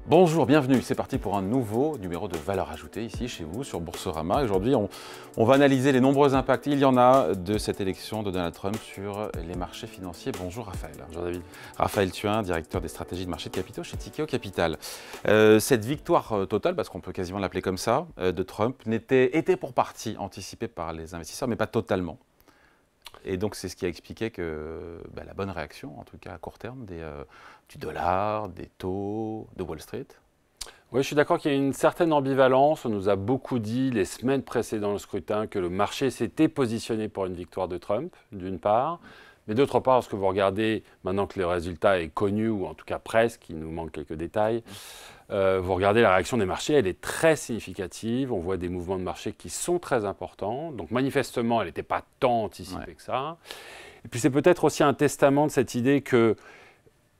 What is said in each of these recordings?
Bonjour, bienvenue, c'est parti pour un nouveau numéro de Valeurs Ajoutées ici chez vous sur Boursorama. Aujourd'hui, on va analyser les nombreux impacts, il y en a, de cette élection de Donald Trump sur les marchés financiers. Bonjour Raphaël. Bonjour David. Raphaël Thuin, directeur des stratégies de marché de capitaux chez Tikehau Capital. Cette victoire totale, parce qu'on peut quasiment l'appeler comme ça, de Trump, était pour partie anticipée par les investisseurs, mais pas totalement. Et donc, c'est ce qui a expliqué que la bonne réaction, en tout cas à court terme, du dollar, des taux, de Wall Street. Oui, je suis d'accord qu'il y a une certaine ambivalence. On nous a beaucoup dit les semaines précédant le scrutin que le marché s'était positionné pour une victoire de Trump, d'une part. Mais d'autre part, lorsque vous regardez, maintenant que le résultat est connu, ou en tout cas presque, il nous manque quelques détails, vous regardez la réaction des marchés, elle est très significative. On voit des mouvements de marché qui sont très importants. Donc manifestement, elle n'était pas tant anticipée que ça. Et puis c'est peut-être aussi un testament de cette idée que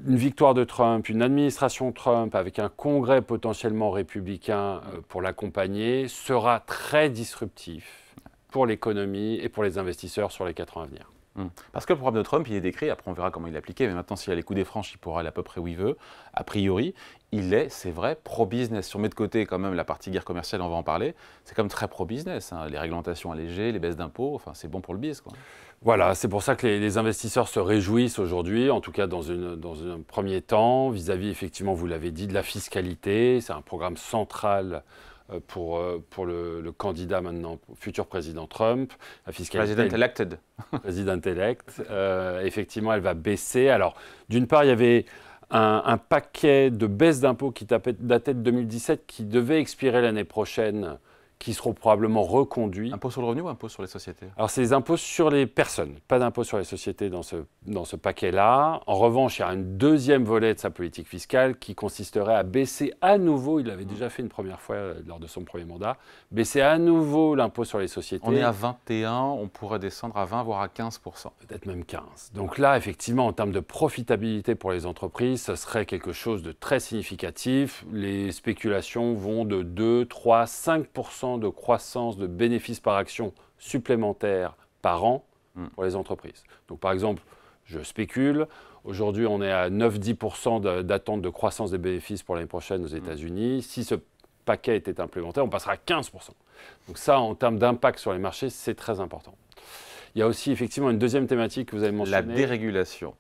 une victoire de Trump, une administration Trump avec un congrès potentiellement républicain pour l'accompagner sera très disruptif pour l'économie et pour les investisseurs sur les 4 ans à venir. Parce que le programme de Trump, il est décrit, après on verra comment il est appliqué, mais maintenant s'il a les coups des franches, il pourra aller à peu près où il veut. A priori, il est, c'est vrai, pro-business. Si on met de côté quand même la partie guerre commerciale, on va en parler, c'est quand même très pro-business. Les réglementations allégées, les baisses d'impôts, enfin c'est bon pour le biz, quoi. Voilà, c'est pour ça que les investisseurs se réjouissent aujourd'hui, en tout cas dans un premier temps, vis-à-vis, effectivement, vous l'avez dit, de la fiscalité. C'est un programme central pour le candidat maintenant, futur président Trump. La fiscalité, President elected. President elect. Effectivement, elle va baisser. Alors, d'une part, il y avait un paquet de baisses d'impôts qui datait de 2017 qui devait expirer l'année prochaine, qui seront probablement reconduits. Impôt sur le revenu ou impôt sur les sociétés? Alors, c'est les impôts sur les personnes, pas d'impôt sur les sociétés dans ce paquet-là. En revanche, il y a un deuxième volet de sa politique fiscale qui consisterait à baisser à nouveau, il l'avait déjà fait une première fois lors de son premier mandat, baisser à nouveau l'impôt sur les sociétés. On est à 21, on pourrait descendre à 20, voire à 15%. Peut-être même 15. Donc là, effectivement, en termes de profitabilité pour les entreprises, ce serait quelque chose de très significatif. Les spéculations vont de 2, 3, 5% de croissance de bénéfices par action supplémentaires par an pour les entreprises. Donc par exemple, je spécule, aujourd'hui on est à 9-10% d'attente de croissance des bénéfices pour l'année prochaine aux États-Unis. Si ce paquet était implémenté, on passera à 15%. Donc ça, en termes d'impact sur les marchés, c'est très important. Il y a aussi effectivement une deuxième thématique que vous avez mentionnée. La dérégulation.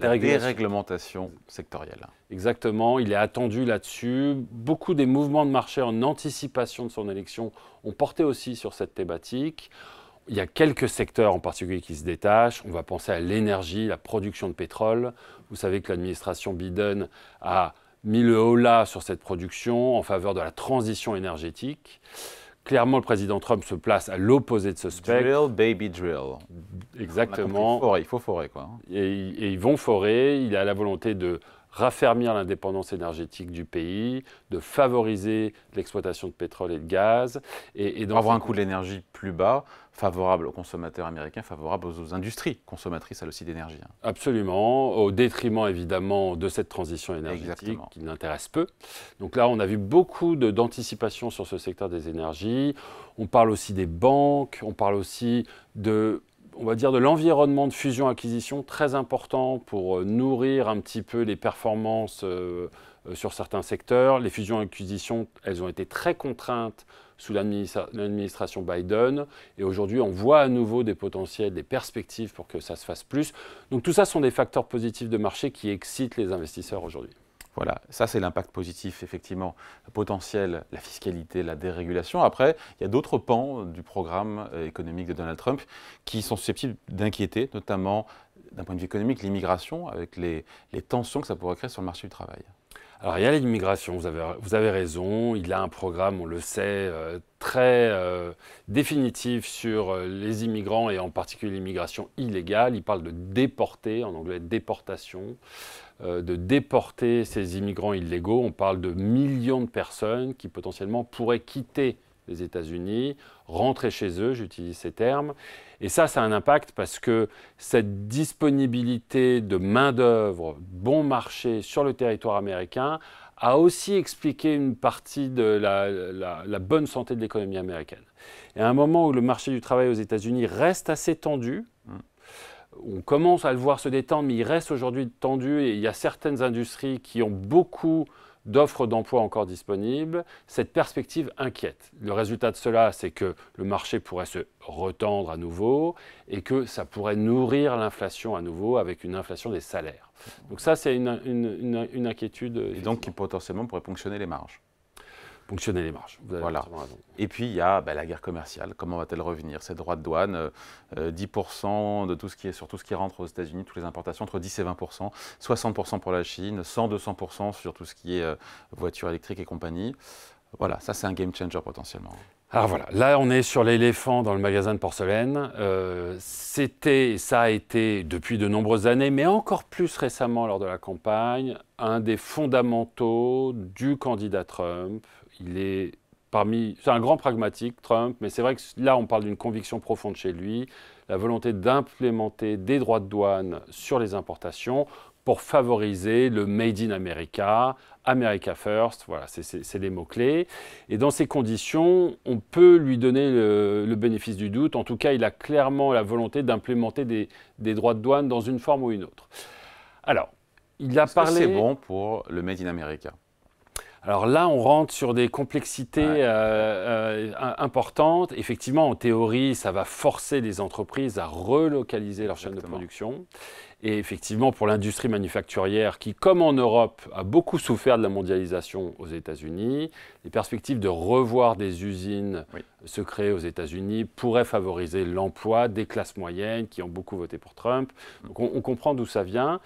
La déréglementation sectorielle. Exactement, il est attendu là-dessus. Beaucoup des mouvements de marché en anticipation de son élection ont porté aussi sur cette thématique. Il y a quelques secteurs en particulier qui se détachent. On va penser à l'énergie, la production de pétrole. Vous savez que l'administration Biden a mis le holà sur cette production en faveur de la transition énergétique. Clairement, le président Trump se place à l'opposé de ce spectre. Drill, baby, drill. Exactement. Il faut forer, quoi. Et ils vont forer. Il a la volonté de raffermir l'indépendance énergétique du pays, de favoriser l'exploitation de pétrole et de gaz. Et pour avoir un coût de l'énergie plus bas, favorable aux consommateurs américains, favorable aux industries consommatrices, elles aussi, d'énergie. Absolument, au détriment évidemment de cette transition énergétique qui l'intéresse peu. Donc là, on a vu beaucoup d'anticipation sur ce secteur des énergies. On parle aussi des banques, on parle aussi on va dire de l'environnement de fusion-acquisition, très important pour nourrir un petit peu les performances sur certains secteurs. Les fusions-acquisitions, elles ont été très contraintes sous l'administration Biden. Et aujourd'hui, on voit à nouveau des potentiels, des perspectives pour que ça se fasse plus. Donc tout ça sont des facteurs positifs de marché qui excitent les investisseurs aujourd'hui. Voilà, ça c'est l'impact positif, effectivement, potentiel, la fiscalité, la dérégulation. Après, il y a d'autres pans du programme économique de Donald Trump qui sont susceptibles d'inquiéter, notamment d'un point de vue économique, l'immigration, avec les tensions que ça pourrait créer sur le marché du travail. Alors il y a l'immigration, vous avez raison, il a un programme, on le sait, très définitif sur les immigrants et en particulier l'immigration illégale. Il parle de déporter, en anglais déportation, de déporter ces immigrants illégaux. On parle de millions de personnes qui potentiellement pourraient quitter les États-Unis, rentrer chez eux, j'utilise ces termes. Et ça a un impact parce que cette disponibilité de main-d'œuvre, bon marché sur le territoire américain, a aussi expliqué une partie de la bonne santé de l'économie américaine. Et à un moment où le marché du travail aux États-Unis reste assez tendu, on commence à le voir se détendre, mais il reste aujourd'hui tendu et il y a certaines industries qui ont beaucoup d'offres d'emploi encore disponibles, cette perspective inquiète. Le résultat de cela, c'est que le marché pourrait se retendre à nouveau et que ça pourrait nourrir l'inflation à nouveau avec une inflation des salaires. Donc ça, c'est une inquiétude. Et donc qui potentiellement pourrait ponctionner les marges. Ponctionner les marges. Vous avez Voilà. raison. Et puis il y a la guerre commerciale. Comment va-t-elle revenir? Ces droits de douane, 10% de tout ce qui est, sur tout ce qui rentre aux États-Unis, toutes les importations, entre 10 et 20%, 60% pour la Chine, 100-200% sur tout ce qui est voitures électriques et compagnie. Voilà, ça c'est un game changer potentiellement. Alors voilà, là on est sur l'éléphant dans le magasin de porcelaine. Ça a été depuis de nombreuses années, mais encore plus récemment lors de la campagne, un des fondamentaux du candidat Trump. C'est un grand pragmatique, Trump, mais c'est vrai que là on parle d'une conviction profonde chez lui, la volonté d'implémenter des droits de douane sur les importations pour favoriser le Made in America, America First, voilà, c'est les mots-clés. Et dans ces conditions, on peut lui donner le bénéfice du doute. En tout cas, il a clairement la volonté d'implémenter des droits de douane dans une forme ou une autre. Alors, il a parlé... C'est bon pour le Made in America. Alors là, on rentre sur des complexités importantes. Effectivement, en théorie, ça va forcer les entreprises à relocaliser leur chaîne de production. Et effectivement, pour l'industrie manufacturière qui, comme en Europe, a beaucoup souffert de la mondialisation aux États-Unis, les perspectives de revoir des usines se créer aux États-Unis pourraient favoriser l'emploi des classes moyennes qui ont beaucoup voté pour Trump. Donc on comprend d'où ça vient.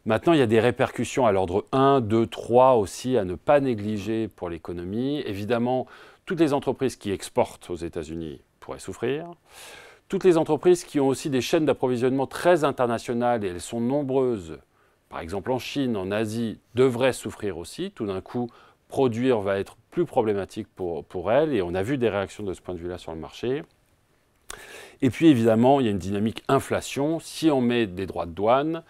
Maintenant, il y a des répercussions à l'ordre 1, 2, 3 aussi à ne pas négliger pour l'économie. Évidemment, toutes les entreprises qui exportent aux États-Unis pourraient souffrir. Toutes les entreprises qui ont aussi des chaînes d'approvisionnement très internationales, et elles sont nombreuses, par exemple en Chine, en Asie, devraient souffrir aussi. Tout d'un coup, produire va être plus problématique pour elles, et on a vu des réactions de ce point de vue-là sur le marché. Et puis évidemment, il y a une dynamique inflation. Si on met des droits de douane,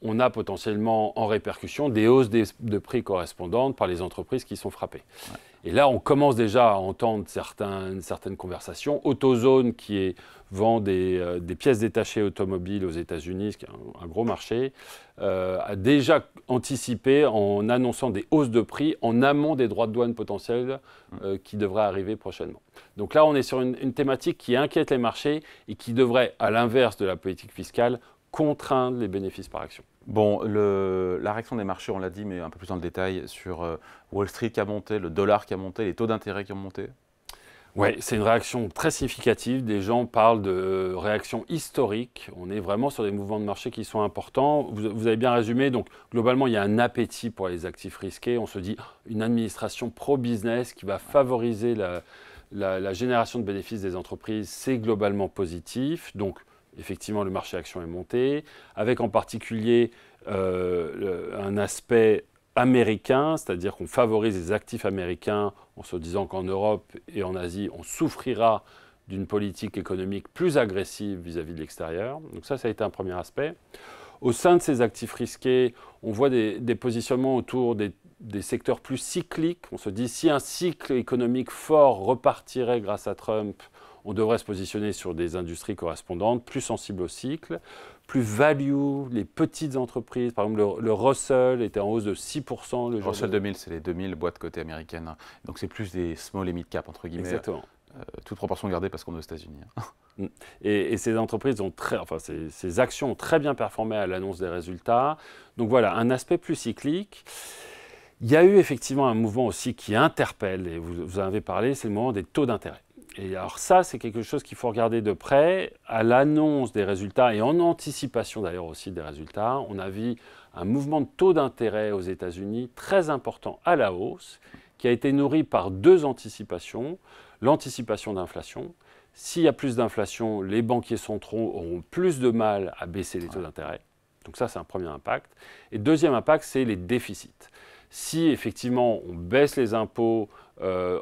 on a potentiellement en répercussion des hausses de prix correspondantes par les entreprises qui sont frappées. Ouais. Et là, on commence déjà à entendre certaines conversations. AutoZone, qui vend des pièces détachées automobiles aux États-Unis, ce qui est un gros marché, a déjà anticipé en annonçant des hausses de prix en amont des droits de douane potentiels qui devraient arriver prochainement. Donc là, on est sur une thématique qui inquiète les marchés et qui devrait, à l'inverse de la politique fiscale, contraindre les bénéfices par action. Bon, la réaction des marchés, on l'a dit, mais un peu plus dans le détail, sur Wall Street qui a monté, le dollar qui a monté, les taux d'intérêt qui ont monté. Oui, c'est une réaction très significative. Des gens parlent de réaction historique. On est vraiment sur des mouvements de marché qui sont importants. Vous avez bien résumé. Donc, globalement, il y a un appétit pour les actifs risqués. On se dit une administration pro-business qui va favoriser la génération de bénéfices des entreprises. C'est globalement positif. Donc, effectivement, le marché action est monté, avec en particulier un aspect américain, c'est-à-dire qu'on favorise les actifs américains en se disant qu'en Europe et en Asie, on souffrira d'une politique économique plus agressive vis-à-vis de l'extérieur. Donc ça a été un premier aspect. Au sein de ces actifs risqués, on voit des positionnements autour des secteurs plus cycliques. On se dit si un cycle économique fort repartirait grâce à Trump, on devrait se positionner sur des industries correspondantes, plus sensibles au cycle, plus value, les petites entreprises. Par exemple, le Russell était en hausse de 6%. Le Russell 2000, c'est les 2000 boîtes cotées américaines. Donc c'est plus des small et mid cap, entre guillemets. Exactement. Toute proportion gardée parce qu'on est aux États-Unis. Et ces entreprises ces actions ont très bien performé à l'annonce des résultats. Donc voilà, un aspect plus cyclique. Il y a eu effectivement un mouvement aussi qui interpelle, et vous en avez parlé, c'est le moment des taux d'intérêt. Et alors ça, c'est quelque chose qu'il faut regarder de près. À l'annonce des résultats et en anticipation d'ailleurs aussi des résultats, on a vu un mouvement de taux d'intérêt aux États-Unis très important à la hausse, qui a été nourri par deux anticipations. L'anticipation d'inflation. S'il y a plus d'inflation, les banquiers centraux auront plus de mal à baisser les taux d'intérêt. Donc ça, c'est un premier impact. Et deuxième impact, c'est les déficits. Si effectivement on baisse les impôts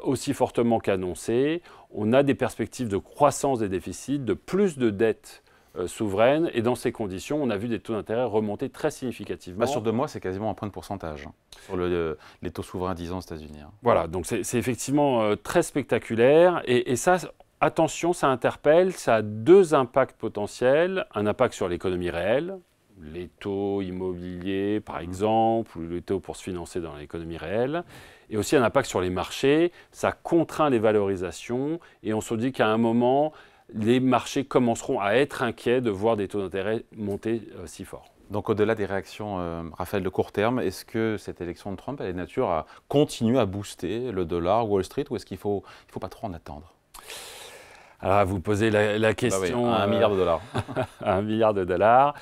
aussi fortement qu'annoncé, on a des perspectives de croissance des déficits, de plus de dettes souveraines. Et dans ces conditions, on a vu des taux d'intérêt remonter très significativement. Sur 2 mois, c'est quasiment un point de pourcentage sur les taux souverains 10 ans aux États-Unis. Voilà, donc c'est effectivement très spectaculaire. Et ça, attention, ça interpelle, ça a deux impacts potentiels. Un impact sur l'économie réelle. les taux immobiliers par exemple, ou les taux pour se financer dans l'économie réelle, et aussi un impact sur les marchés. Ça contraint les valorisations et on se dit qu'à un moment, les marchés commenceront à être inquiets de voir des taux d'intérêt monter si fort. Donc au-delà des réactions, Raphaël, de court terme, est-ce que cette élection de Trump elle est de nature à continuer à booster le dollar, Wall Street, ou est-ce qu'il faut pas trop en attendre? Alors vous posez la question… Bah oui, à 1 milliard de dollars. À 1 milliard de dollars.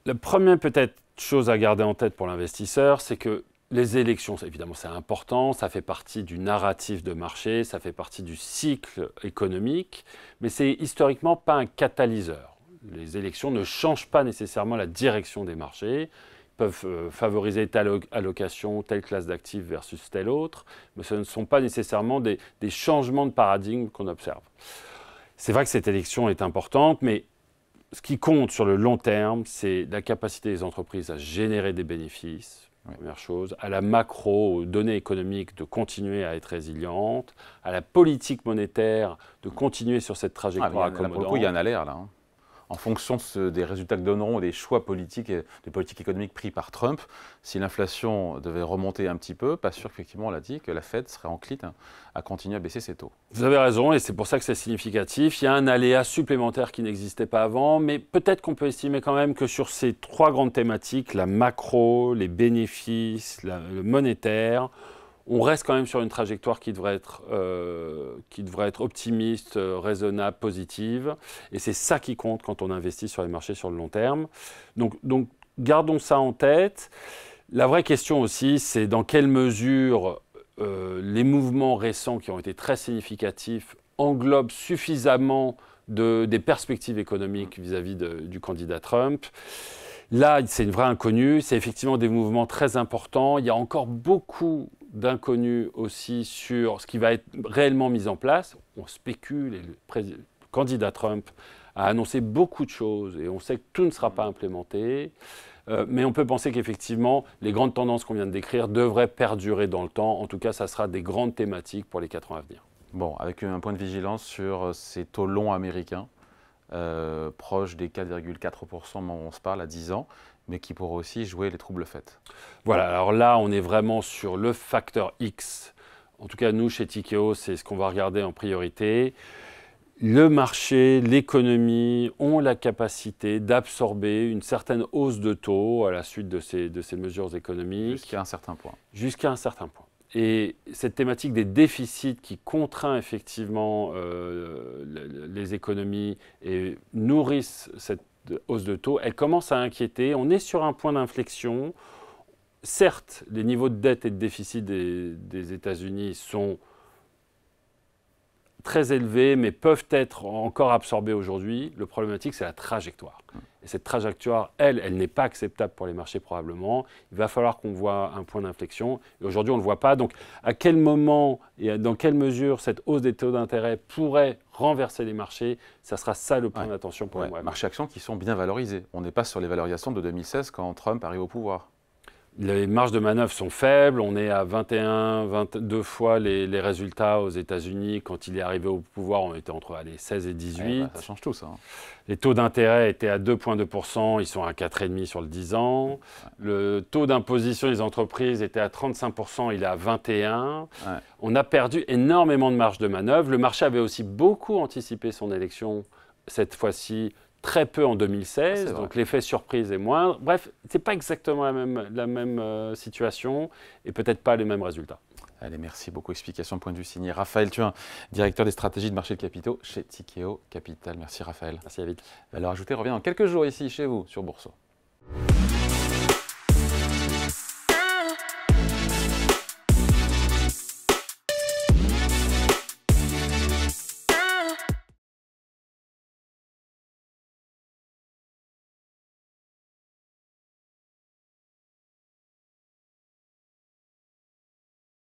La première peut-être chose à garder en tête pour l'investisseur, c'est que les élections, évidemment, c'est important, ça fait partie du narratif de marché, ça fait partie du cycle économique, mais c'est historiquement pas un catalyseur. Les élections ne changent pas nécessairement la direction des marchés, ils peuvent favoriser telle allocation, telle classe d'actifs versus telle autre, mais ce ne sont pas nécessairement des changements de paradigme qu'on observe. C'est vrai que cette élection est importante, mais ce qui compte sur le long terme, c'est la capacité des entreprises à générer des bénéfices, première chose, à la macro, aux données économiques de continuer à être résilientes, à la politique monétaire de continuer sur cette trajectoire accommodante. Pour le coup, il y a un alerte là. En fonction des résultats que donneront des choix politiques et des politiques économiques pris par Trump, si l'inflation devait remonter un petit peu, pas sûr qu'effectivement, on l'a dit, que la Fed serait encline à continuer à baisser ses taux. Vous avez raison et c'est pour ça que c'est significatif. Il y a un aléa supplémentaire qui n'existait pas avant, mais peut-être qu'on peut estimer quand même que sur ces trois grandes thématiques, la macro, les bénéfices, le monétaire, on reste quand même sur une trajectoire qui devrait être optimiste, raisonnable, positive. Et c'est ça qui compte quand on investit sur les marchés sur le long terme. Donc gardons ça en tête. La vraie question aussi, c'est dans quelle mesure les mouvements récents qui ont été très significatifs englobent suffisamment des perspectives économiques vis-à-vis du candidat Trump. Là, c'est une vraie inconnue. C'est effectivement des mouvements très importants. Il y a encore beaucoup d'inconnus aussi sur ce qui va être réellement mis en place. On spécule et le candidat Trump a annoncé beaucoup de choses et on sait que tout ne sera pas implémenté. Mais on peut penser qu'effectivement, les grandes tendances qu'on vient de décrire devraient perdurer dans le temps. En tout cas, ça sera des grandes thématiques pour les 4 ans à venir. Bon, avec un point de vigilance sur ces taux longs américains, proches des 4,4% au moment où on se parle à 10 ans, mais qui pourraient aussi jouer les troubles faits. Voilà, alors là, on est vraiment sur le facteur X. En tout cas, nous, chez Tikehau, c'est ce qu'on va regarder en priorité. Le marché, l'économie ont la capacité d'absorber une certaine hausse de taux à la suite de ces mesures économiques. Jusqu'à un certain point. Jusqu'à un certain point. Et cette thématique des déficits qui contraint effectivement les économies et nourrissent cette hausse de taux, elle commence à inquiéter. On est sur un point d'inflexion. Certes, les niveaux de dette et de déficit des États-Unis sont très élevés, mais peuvent être encore absorbés aujourd'hui. Le problématique, c'est la trajectoire. Et cette trajectoire, elle n'est pas acceptable pour les marchés probablement. Il va falloir qu'on voit un point d'inflexion. Et aujourd'hui, on ne le voit pas. Donc, à quel moment et dans quelle mesure cette hausse des taux d'intérêt pourrait renverser les marchés, ça sera ça le point d'attention pour moi. Marchés actions qui sont bien valorisés. On n'est pas sur les valorisations de 2016 quand Trump arrive au pouvoir. Les marges de manœuvre sont faibles, on est à 21, 22 fois les résultats aux États-Unis. Quand il est arrivé au pouvoir, on était entre 16 et 18. Ça change tout, ça. Les taux d'intérêt étaient à 2,2%, ils sont à 4,5% sur le 10 ans. Le taux d'imposition des entreprises était à 35%, il est à 21%. On a perdu énormément de marge de manœuvre. Le marché avait aussi beaucoup anticipé son élection, cette fois-ci, très peu en 2016, donc l'effet surprise est moindre. Bref, ce n'est pas exactement la même situation et peut-être pas les mêmes résultats. Allez, merci beaucoup. Explication, point de vue signé Raphaël Thuin, directeur des stratégies de marché de capitaux chez Tikehau Capital. Merci Raphaël. Merci David. Alors, Ajouté revient dans quelques jours ici chez vous sur Boursorama.